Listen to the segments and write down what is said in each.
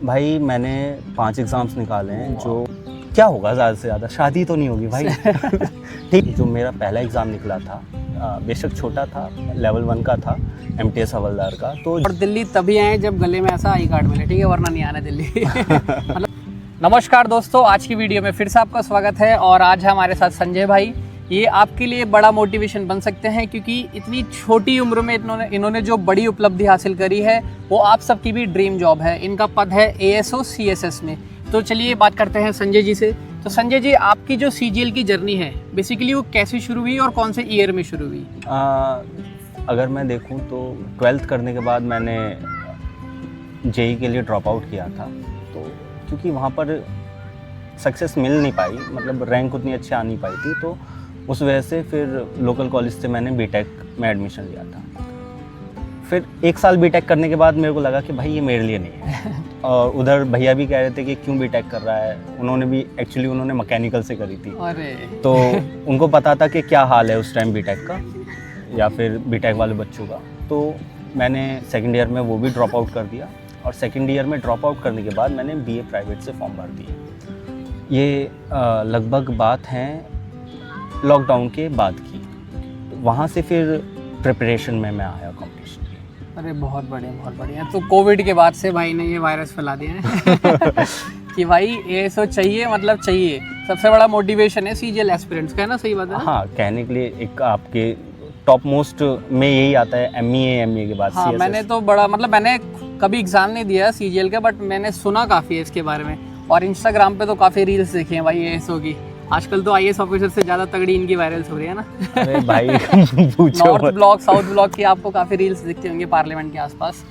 भाई मैंने 5 एग्ज़ाम्स निकाले हैं। जो क्या होगा, ज़्यादा से ज़्यादा शादी तो नहीं होगी भाई। ठीक, जो मेरा पहला एग्ज़ाम निकला था, बेशक छोटा था, लेवल 1 का था, MTS हवलदार का। तो और दिल्ली तभी आए जब गले में ऐसा आई कार्ड मिले, ठीक है, वरना नहीं आना दिल्ली। मतलब नमस्कार दोस्तों, आज की वीडियो में फिर से आपका स्वागत है। और आज है हमारे साथ संजय भाई। ये आपके लिए बड़ा मोटिवेशन बन सकते हैं, क्योंकि इतनी छोटी उम्र में इन्होंने जो बड़ी उपलब्धि हासिल करी है वो आप सबकी भी ड्रीम जॉब है। इनका पद है ASO CSS में। तो चलिए बात करते हैं संजय जी से। तो संजय जी, आपकी जो CGL की जर्नी है बेसिकली वो कैसे शुरू हुई और कौन से ईयर में शुरू हुई? अगर मैं देखूं तो 12th करने के बाद मैंने JEE के लिए ड्रॉप आउट किया था। तो क्योंकि वहाँ पर सक्सेस मिल नहीं पाई, मतलब रैंक उतनी अच्छी आ नहीं पाई थी, तो उस वजह से फिर लोकल कॉलेज से मैंने BTech में एडमिशन लिया था। फिर 1 साल BTech करने के बाद मेरे को लगा कि भाई ये मेरे लिए नहीं है। और उधर भैया भी कह रहे थे कि क्यों BTech कर रहा है। उन्होंने मैकेनिकल से करी थी। अरे तो उनको पता था कि क्या हाल है उस टाइम BTech का या फिर BTech वाले बच्चों का। तो मैंने सेकेंड ईयर में वो भी ड्रॉप आउट कर दिया। और सेकेंड ईयर में ड्रॉप आउट करने के बाद मैंने BA प्राइवेट से फॉर्म भर दिए। ये लगभग बात है लॉकडाउन के बाद की। वहाँ से फिर प्रिपरेशन में मैं आया कॉम्पिटिशन की। अरे बहुत बढ़िया, बहुत बढ़िया। तो कोविड के बाद से भाई ने ये वायरस फैला दिया है कि भाई ASO चाहिए, मतलब चाहिए। सबसे बड़ा मोटिवेशन है CGL एस्पिरेंट्स का, है ना? सही बात है ना? हाँ, कहने के लिए एक आपके टॉप मोस्ट में यही आता है MA के बाद। हाँ, मैंने तो बड़ा, मतलब मैंने कभी एग्जाम नहीं दिया CGL का, बट मैंने सुना काफ़ी है इसके बारे में। और इंस्टाग्राम पे तो काफ़ी रील्स देखे हैं भाई ASO की। आजकल तो IAS ऑफिसर से ज़्यादा तगड़ी इनकी वायरल्स हो रही है ना। अरे भाई पूछो नॉर्थ ब्लॉक, साउथ ब्लॉक की आपको काफ़ी रील्स दिखती होंगी पार्लियामेंट के आसपास।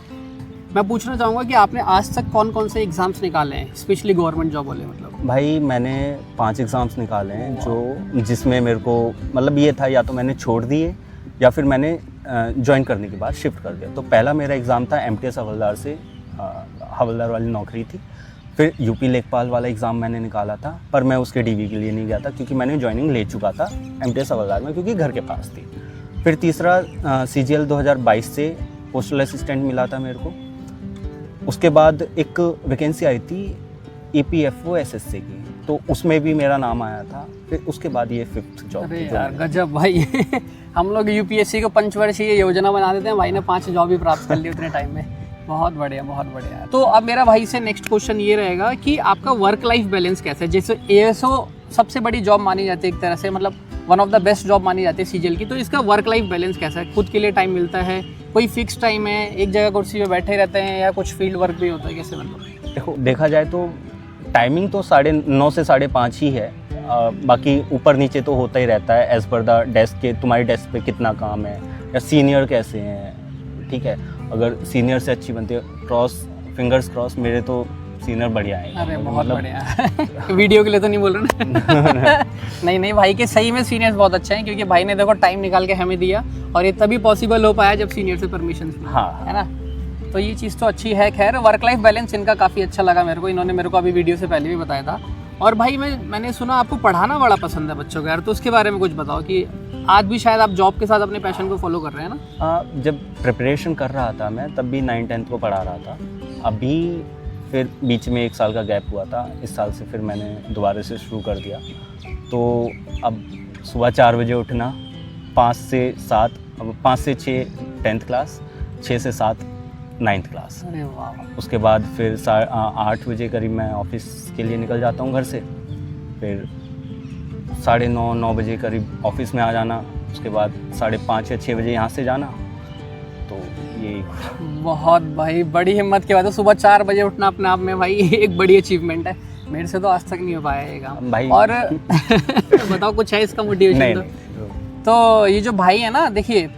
मैं पूछना चाहूँगा कि आपने आज तक कौन कौन से एग्जाम्स निकाले हैं, स्पेशली गवर्नमेंट जॉब वाले? मतलब भाई मैंने 5 एग्ज़ाम्स निकाले हैं, जिसमें मेरे को मतलब ये था, या तो मैंने छोड़ दिए या फिर मैंने ज्वाइन करने के बाद शिफ्ट कर दिया। तो पहला मेरा एग्ज़ाम था MTS हवलदार से, हवलदार वाली नौकरी थी। फिर UP लेखपाल वाला एग्ज़ाम मैंने निकाला था, पर मैं उसके DV के लिए नहीं गया था, क्योंकि मैंने ज्वाइनिंग ले चुका था MTS हवलदार में, क्योंकि घर के पास थी। फिर तीसरा CGL 2022 से पोस्टल असिस्टेंट मिला था मेरे को। उसके बाद एक वैकेंसी आई थी EPFO SSC की, तो उसमें भी मेरा नाम आया था। फिर उसके बाद ये 5th जॉब। अरे यार गजब भाई। हम लोग UPSC को पंचवर्षीय योजना बना देते हैं, भाई ने 5 जॉब भी प्राप्त कर ली उतने टाइम में। बहुत बढ़िया, बहुत बढ़िया। तो अब मेरा भाई से नेक्स्ट क्वेश्चन ये रहेगा कि आपका वर्क लाइफ बैलेंस कैसा है? जैसे ASO सबसे बड़ी जॉब मानी जाती है एक तरह से, मतलब one of the best job मानी जाती है CGL की। तो इसका वर्क लाइफ बैलेंस कैसा है? खुद के लिए टाइम मिलता है? कोई फिक्स टाइम है, एक जगह कुर्सी पे बैठे रहते हैं, या कुछ फील्ड वर्क भी होता है? कैसे मतलब? देखो, देखा जाए तो टाइमिंग तो 9:30 से 5:30 ही है। बाकी ऊपर नीचे तो होता ही रहता है एज पर द डेस्क के, तुम्हारी डेस्क पे कितना काम है या सीनियर कैसे हैं। ठीक है, अगर सीनियर से अच्छी बनती है, फिंगर्स क्रॉस, मेरे तो सीनियर बढ़िया है। अरे बहुत बढ़िया। वीडियो के लिए तो नहीं बोल रहे ना? नहीं भाई के सही में सीनियर्स बहुत अच्छे हैं, क्योंकि भाई ने देखो टाइम निकाल के हमें दिया, और ये तभी पॉसिबल हो पाया जब सीनियर से परमिशन मिली, हाँ, है ना? तो ये चीज़ तो अच्छी है। खैर, वर्क लाइफ बैलेंस इनका काफ़ी अच्छा लगा मेरे को। इन्होंने मेरे को अभी वीडियो से पहले भी बताया था। और भाई मैंने सुना आपको पढ़ाना बड़ा पसंद है बच्चों को, यार, तो उसके बारे में कुछ बताओ कि आज भी शायद आप जॉब के साथ अपने पैशन को फॉलो कर रहे हैं ना? जब प्रिपरेशन कर रहा था मैं, तब भी 9th-10th को पढ़ा रहा था। अभी फिर बीच में 1 साल का गैप हुआ था। इस साल से फिर मैंने दोबारा से शुरू कर दिया। तो अब सुबह 4 बजे उठना, 5 से 7, 5 से 6 10th क्लास, 6 से 7 9th क्लास। अरे वाह। उसके बाद फिर 8 बजे करीब मैं ऑफिस के लिए निकल जाता हूँ घर से। फिर 9:30-9 बजे करीब ऑफिस में आ जाना। उसके बाद 5:30 या 6 बजे यहाँ से जाना। तो ये बहुत भाई बड़ी हिम्मत की बात है। सुबह 4 बजे उठना अपने आप में भाई एक बड़ी अचीवमेंट है। मेरे से तो आज तक नहीं हो पाया ये काम भाई। और बताओ कुछ है इसका मोटिवेशन? नहीं। तो ये जो भाई है ना, देखिए,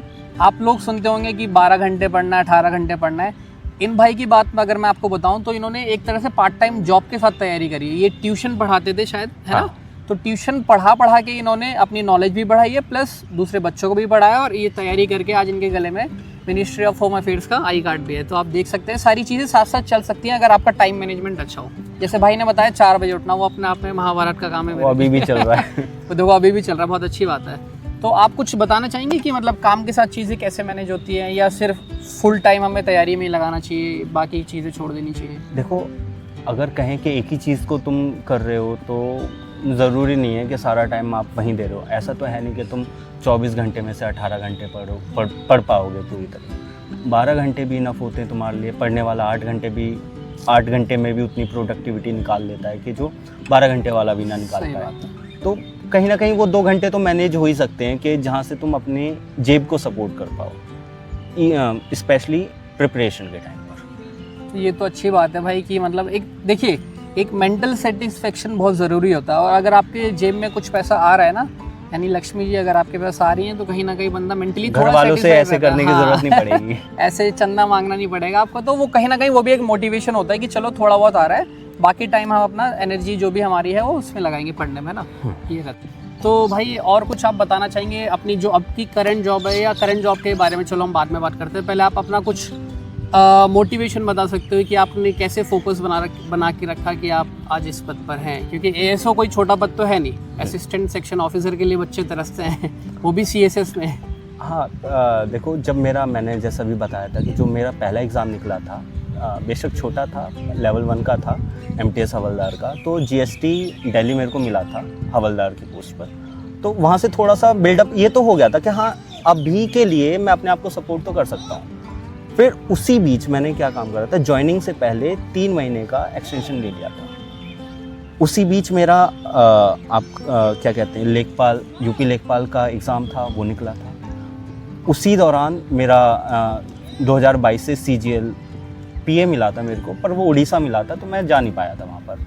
आप लोग सुनते होंगे कि 12 घंटे पढ़ना है, 18 घंटे पढ़ना है। इन भाई की बात में अगर मैं आपको बताऊं तो इन्होंने एक तरह से पार्ट टाइम जॉब के साथ तैयारी करी है। ये ट्यूशन पढ़ाते थे शायद, है ना? तो ट्यूशन पढ़ा के इन्होंने अपनी नॉलेज भी बढ़ाई है, प्लस दूसरे बच्चों को भी पढ़ाया, और ये तैयारी करके आज इनके गले में मिनिस्ट्री ऑफ होम अफेयर्स का आई कार्ड भी है। तो आप देख सकते हैं सारी चीज़ें साथ साथ चल सकती हैं अगर आपका टाइम मैनेजमेंट अच्छा हो। जैसे भाई ने बताया 4 बजे उठना, वो अपने आप में महाभारत का काम है। वो अभी भी चल रहा है। वो देखो अभी भी चल रहा है, बहुत अच्छी बात है। तो आप कुछ बताना चाहेंगे कि मतलब काम के साथ चीज़ें कैसे मैनेज होती हैं, या सिर्फ फुल टाइम हमें तैयारी में ही लगाना चाहिए, बाकी चीज़ें छोड़ देनी चाहिए? देखो, अगर कहें कि एक ही चीज़ को तुम कर रहे हो तो ज़रूरी नहीं है कि सारा टाइम आप वहीं दे रहे हो। ऐसा तो है नहीं कि तुम 24 घंटे में से 18 घंटे पढ़ पाओगे पूरी तरह। 12 घंटे भी इनफ होते हैं तुम्हारे लिए। पढ़ने वाला 8 घंटे में भी उतनी प्रोडक्टिविटी निकाल लेता है कि जो 12 घंटे वाला भी ना निकाल सही पाए। बात है। तो कहीं ना कहीं वो 2 घंटे तो मैनेज हो ही सकते हैं कि जहाँ से तुम अपने जेब को सपोर्ट कर पाओ, स्पेशली प्रिपरेशन के टाइम पर। तो ये तो अच्छी बात है भाई कि मतलब एक देखिए एक मेंटल सेटिस्फेक्शन बहुत ज़रूरी होता है। और अगर आपके जेब में कुछ पैसा आ रहा है ना, यानी लक्ष्मी जी अगर आपके पास आ रही हैं, तो कहीं ना कहीं बंदा मेंटली घर वालों से ऐसे करने की ज़रूरत नहीं पड़ेगी। ऐसे चंदा मांगना नहीं पड़ेगा आपको। तो वो कहीं ना कहीं वो भी एक मोटिवेशन होता है कि चलो थोड़ा बहुत आ रहा है, बाकी टाइम हम अपना एनर्जी जो भी हमारी है वो उसमें लगाएंगे पढ़ने में ना। ये रहता है। तो भाई और कुछ आप बताना चाहेंगे अपनी जो अब की करंट जॉब है या करंट जॉब के बारे में? चलो हम बाद में बात करते हैं, पहले आप अपना कुछ मोटिवेशन बता सकते हो कि आपने कैसे फोकस बना के रखा कि आप आज इस पद पर हैं? क्योंकि एएसओ कोई छोटा पद तो है नहीं, असिस्टेंट सेक्शन ऑफिसर के लिए बच्चे तरसते हैं, वो भी सीएसएस में। हाँ, देखो जब मैंने जैसा भी बताया था कि जो मेरा पहला एग्ज़ाम निकला था, बेशक छोटा था, लेवल 1 का था, एमटीएस हवलदार का, तो जीएसटी दिल्ली मेरे को मिला था हवलदार की पोस्ट पर। तो वहाँ से थोड़ा सा बिल्डअप ये तो हो गया था कि हाँ अभी के लिए मैं अपने आप को सपोर्ट तो कर सकता हूँ। फिर उसी बीच मैंने क्या काम करा था, ज्वाइनिंग से पहले 3 महीने का एक्सटेंशन ले लिया था। उसी बीच मेरा क्या कहते हैं लेखपाल, यूपी लेखपाल का एग्ज़ाम था, वो निकला था। उसी दौरान मेरा 2022 से सीजीएल पीए मिला था मेरे को, पर वो उड़ीसा मिला था तो मैं जा नहीं पाया था वहाँ पर।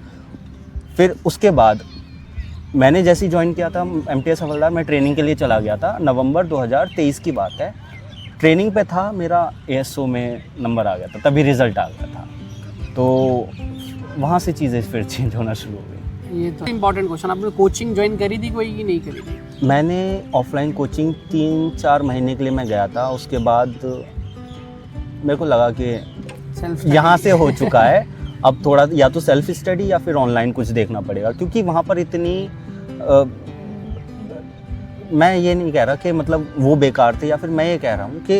फिर उसके बाद मैंने जैसे ही ज्वाइन किया था एमटीएस हवलदार, मैं ट्रेनिंग के लिए चला गया था। नवंबर 2023 की बात है, ट्रेनिंग पे था, मेरा एएसओ में नंबर आ गया था, तभी रिज़ल्ट आ गया था। तो वहाँ से चीज़ें फिर चेंज होना शुरू हो गई। ये तो इम्पोर्टेंट क्वेश्चन, आपने कोचिंग ज्वाइन करी थी कोई कि नहीं करी थी? मैंने ऑफलाइन कोचिंग 3-4 महीने के लिए मैं गया था। उसके बाद मेरे को लगा कि यहाँ से हो चुका है, अब थोड़ा या तो सेल्फ स्टडी या फिर ऑनलाइन कुछ देखना पड़ेगा। क्योंकि वहाँ पर इतनी मैं ये नहीं कह रहा कि मतलब वो बेकार थे, या फिर मैं ये कह रहा हूँ कि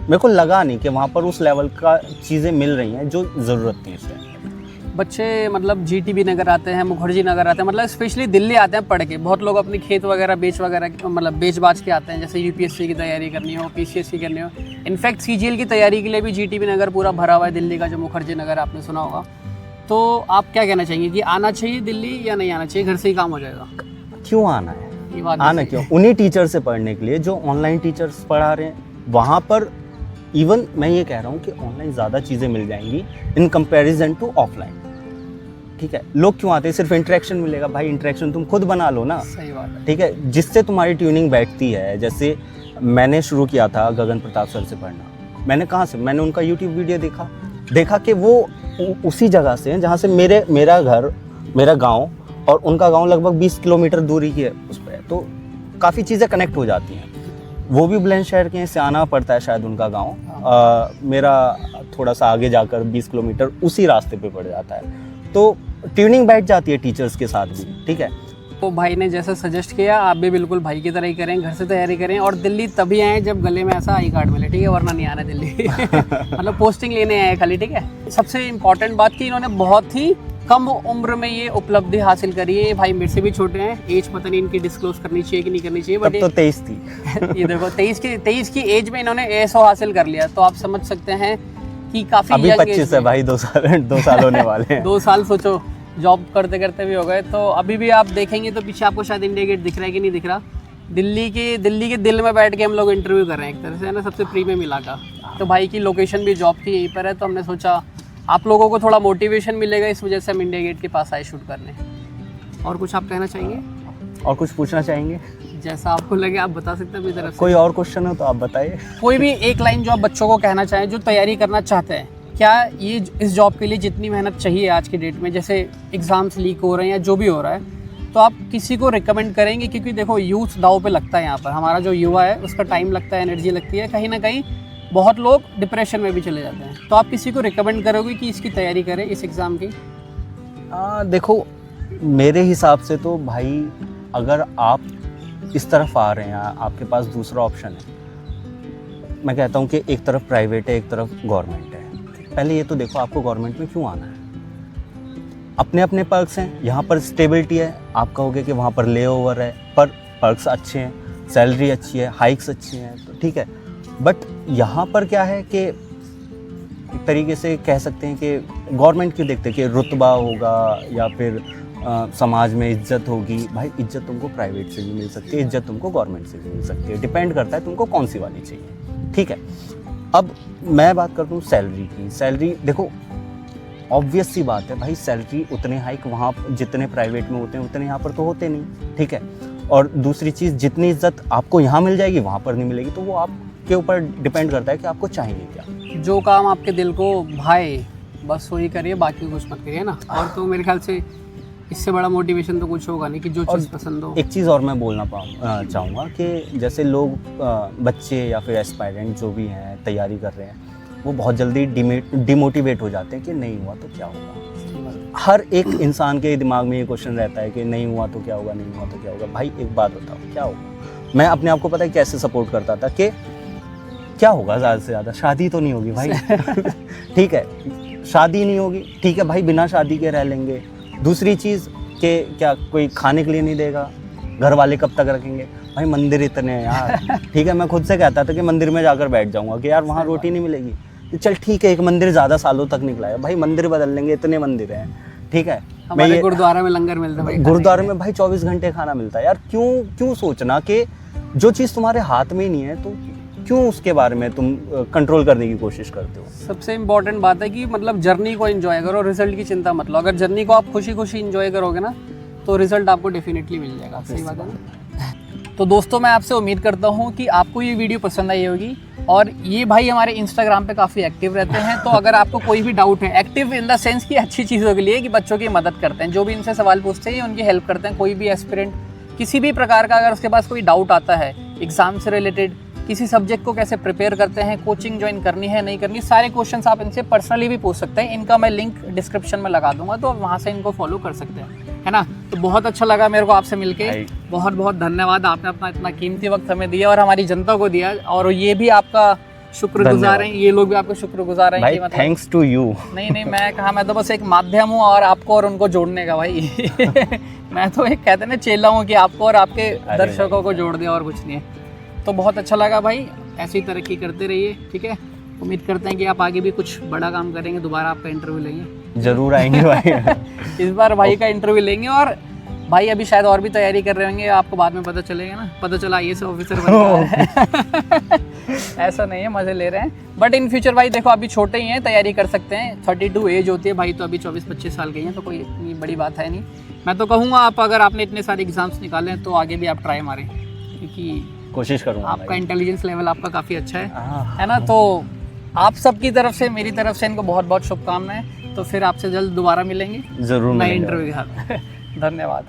मेरे को लगा नहीं कि वहाँ पर उस लेवल का चीज़ें मिल रही हैं जो ज़रूरत थी उस टाइम। बच्चे मतलब जीटीबी नगर आते हैं, मुखर्जी नगर आते हैं, मतलब स्पेशली दिल्ली आते हैं पढ़ के। बहुत लोग अपनी खेत वगैरह मतलब बेच बाच के आते हैं, जैसे यूपीएससी की तैयारी करनी हो, पीसीएस की करनी हो। इनफैक्ट सीजीएल की तैयारी के लिए भी जीटीबी नगर पूरा भरा हुआ है दिल्ली का, जो मुखर्जी नगर आपने सुना होगा। तो आप क्या कहना चाहेंगे कि आना चाहिए दिल्ली या नहीं आना चाहिए? घर से ही काम हो जाएगा? क्यों आना है, ये बात आना क्यों? उन्हीं टीचर से पढ़ने के लिए जो ऑनलाइन टीचर्स पढ़ा रहे हैं वहाँ पर। इवन मैं ये कह रहा हूँ कि ऑनलाइन ज़्यादा चीज़ें मिल जाएंगी इन कंपैरिजन टू ऑफलाइन। ठीक है, लोग क्यों आते हैं? सिर्फ इंटरेक्शन मिलेगा। भाई इंटरेक्शन तुम खुद बना लो ना। सही बात है। ठीक है, जिससे तुम्हारी ट्यूनिंग बैठती है। जैसे मैंने शुरू किया था गगन प्रताप सर से पढ़ना। मैंने कहाँ से? मैंने उनका यूट्यूब वीडियो देखा कि वो उसी जगह से हैं जहाँ से मेरा घर, मेरा गांव और उनका गांव लगभग 20 किलोमीटर दूरी की है उस पर। तो काफ़ी चीज़ें कनेक्ट हो जाती हैं। वो भी बुलंदशहर के हैं, सियाना पड़ता है शायद उनका गांव। मेरा थोड़ा सा आगे जाकर 20 किलोमीटर उसी रास्ते पे पड़ जाता है। तो ट्यूनिंग बैठ जाती है टीचर्स के साथ भी। ठीक है, तो भाई ने जैसा सजेस्ट किया आप भी बिल्कुल भाई की तरह ही करें, घर से तैयारी करें। और दिल्ली तभी आए जब गले में ऐसा आई कार्ड मिले, ठीक है, वरना नहीं आना दिल्ली। मतलब पोस्टिंग लेने आए खाली, ठीक है। सबसे इम्पोर्टेंट बात कि इन्होंने बहुत ही कम उम्र में ये उपलब्धि हासिल करी है। भाई मेरे से भी छोटे हैं, एज पता नहीं इनकी डिस्क्लोज करनी चाहिए कि नहीं करनी चाहिए, बट तो 23 थी। ये देखो 23 की एज में इन्होंने एएसओ हासिल कर लिया। तो आप समझ सकते हैं कि काफी अभी 25 है भाई, 2 साल होने वाले हैं। 2 साल सोचो, जॉब करते करते भी हो गए। तो अभी भी आप देखेंगे तो पीछे आपको शायद इंडिया गेट दिख रहा है कि नहीं दिख रहा। दिल्ली के दिल में बैठ के हम लोग इंटरव्यू कर रहे हैं एक तरह से, है ना, सबसे प्रीमियम इलाका। तो भाई की लोकेशन भी जॉब की यहीं पर है, तो हमने सोचा आप लोगों को थोड़ा मोटिवेशन मिलेगा, इस वजह से हम इंडिया गेट के पास आए शूट करने। और कुछ आप कहना चाहेंगे? और कुछ पूछना चाहेंगे? जैसा आपको लगे आप बता सकते हैं अपनी तरफ से। कोई और क्वेश्चन हो तो आप बताइए। कोई भी एक लाइन जो आप बच्चों को कहना चाहें जो तैयारी करना चाहते हैं, क्या ये इस जॉब के लिए जितनी मेहनत चाहिए आज की डेट में, जैसे एग्जाम्स लीक हो रहे हैं या जो भी हो रहा है, तो आप किसी को रिकमेंड करेंगे? क्योंकि देखो यूथ दाव पे लगता है यहाँ पर, हमारा जो युवा है उसका टाइम लगता है, एनर्जी लगती है, कहीं ना कहीं बहुत लोग डिप्रेशन में भी चले जाते हैं। तो आप किसी को रिकमेंड करोगे कि इसकी तैयारी करें, इस एग्ज़ाम की? देखो मेरे हिसाब से तो भाई अगर आप इस तरफ आ रहे हैं, आपके पास दूसरा ऑप्शन है, मैं कहता हूँ कि एक तरफ प्राइवेट है, एक तरफ गवर्नमेंट है। पहले ये तो देखो आपको गवर्नमेंट में क्यों आना है। अपने अपने पर्क्स हैं। यहाँ पर स्टेबिलिटी है, आप कहोगे कि वहाँ पर ले ओवर है, पर पर्क्स अच्छे हैं, सैलरी अच्छी है, हाइक्स अच्छी हैं, तो ठीक है। बट यहाँ पर क्या है कि एक तरीके से कह सकते हैं कि गवर्नमेंट क्यों देखते हैं कि रुतबा होगा या फिर समाज में इज्जत होगी। भाई इज्जत तुमको प्राइवेट से भी मिल सकती है, इज्जत तुमको गवर्नमेंट से भी मिल सकती है, डिपेंड करता है तुमको कौन सी वाली चाहिए, ठीक है। अब मैं बात करता हूँ सैलरी की। सैलरी देखो ऑब्वियस सी बात है भाई, सैलरी उतने हाइक वहाँ जितने प्राइवेट में होते हैं उतने यहाँ पर तो होते नहीं, ठीक है। और दूसरी चीज़, जितनी इज्जत आपको यहाँ मिल जाएगी वहाँ पर नहीं मिलेगी, तो वो आपके ऊपर डिपेंड करता है कि आपको चाहिए क्या। जो काम आपके दिल को भाए बस वही करिए, बाकी कुछ मत करिए ना। और तो मेरे ख्याल से इससे बड़ा मोटिवेशन तो कुछ होगा नहीं कि जो चीज़ पसंद हो। एक चीज़ और मैं बोलना चाहूँगा कि जैसे लोग बच्चे या फिर एस्पायरेंट जो भी हैं तैयारी कर रहे हैं, वो बहुत जल्दी डिमोटिवेट हो जाते हैं कि नहीं हुआ तो क्या होगा। हर एक इंसान के दिमाग में ये क्वेश्चन रहता है कि नहीं हुआ तो क्या होगा, नहीं हुआ तो क्या होगा। भाई एक बात बताओ, क्या होगा। मैं अपने आप को पता है कैसे सपोर्ट करता था कि क्या होगा, ज़्यादा से ज़्यादा शादी तो नहीं होगी भाई ठीक है, शादी नहीं होगी, ठीक है भाई, बिना शादी के रह लेंगे। दूसरी चीज़ कि क्या कोई खाने के लिए नहीं देगा, घर वाले कब तक रखेंगे। भाई मंदिर इतने हैं यार ठीक है, मैं खुद से कहता था कि मंदिर में जाकर बैठ जाऊंगा कि यार वहाँ रोटी नहीं मिलेगी, तो चल ठीक है, एक मंदिर ज़्यादा सालों तक निकला है भाई, मंदिर बदल लेंगे, इतने मंदिर हैं, ठीक है। हमारे गुरुद्वारे में लंगर मिलता है, गुरुद्वारे में भाई 24 घंटे खाना मिलता है यार। क्यों सोचना कि जो चीज़ तुम्हारे हाथ में ही नहीं है तो क्यों उसके बारे में तुम कंट्रोल करने की कोशिश करते हो। सबसे इम्पोर्टेंट बात है कि मतलब जर्नी को एंजॉय करो, रिजल्ट की चिंता मत लो। अगर जर्नी को आप खुशी खुशी एंजॉय करोगे ना तो रिजल्ट आपको डेफिनेटली मिल जाएगा। सही बात है ना। तो दोस्तों मैं आपसे उम्मीद करता हूँ कि आपको ये वीडियो पसंद आई होगी। और ये भाई हमारे इंस्टाग्राम पे काफ़ी एक्टिव रहते हैं, तो अगर आपको कोई भी डाउट है, एक्टिव इन द सेंस की अच्छी चीज़ों के लिए कि बच्चों की मदद करते हैं, जो भी इनसे सवाल पूछते हैं उनकी हेल्प करते हैं। कोई भी एस्पिरेंट किसी भी प्रकार का अगर उसके पास कोई डाउट आता है एग्जाम से रिलेटेड, किसी सब्जेक्ट को कैसे प्रिपेयर करते हैं, कोचिंग ज्वाइन करनी है नहीं करनी, सारे क्वेश्चंस आप इनसे पर्सनली भी पूछ सकते हैं। इनका मैं लिंक डिस्क्रिप्शन में लगा दूंगा, तो वहाँ से इनको फॉलो कर सकते हैं, है ना। तो बहुत अच्छा लगा मेरे को आपसे मिलके, बहुत बहुत धन्यवाद। आपने अपना इतना कीमती वक्त हमें दिया और हमारी जनता को दिया, और ये भी आपका शुक्रगुजार हैं, ये लोग भी आपको शुक्रगुजार हैं कि मतलब थैंक्स टू यू। नहीं मैं कहा, मैं तो बस एक माध्यम हूँ और आपको और उनको जोड़ने का भाई मैं तो एक कहते हैं ना चेला हूँ कि आपको और आपके दर्शकों को जोड़ दिया और कुछ नहीं है। तो बहुत अच्छा लगा भाई, ऐसी तरक्की करते रहिए, ठीक है। उम्मीद करते हैं कि आप आगे भी कुछ बड़ा काम करेंगे, दोबारा आपका इंटरव्यू लेंगे, जरूर आएंगे भाई इस बार भाई का इंटरव्यू लेंगे। और भाई अभी शायद और भी तैयारी कर रहे होंगे, आपको बाद में पता चलेगा ना, पता चला IAS ऑफिसर बन गया ऐसा नहीं है, मजे ले रहे हैं। बट इन फ्यूचर भाई देखो अभी छोटे ही हैं, तैयारी कर सकते हैं। 32 एज होती है भाई, तो अभी 24-25 साल के हैं, तो कोई इतनी बड़ी बात है नहीं। मैं तो कहूँगा आप अगर आपने इतने सारे एग्जाम्स निकाले हैं तो आगे भी आप ट्राई मारें, क्योंकि कोशिश करूँगा। आपका इंटेलिजेंस लेवल आपका काफ़ी अच्छा है ना। तो आप सबकी तरफ से, मेरी तरफ से इनको बहुत बहुत शुभकामनाएं। तो फिर आपसे जल्द दोबारा मिलेंगे जरूर नए इंटरव्यू के साथ धन्यवाद।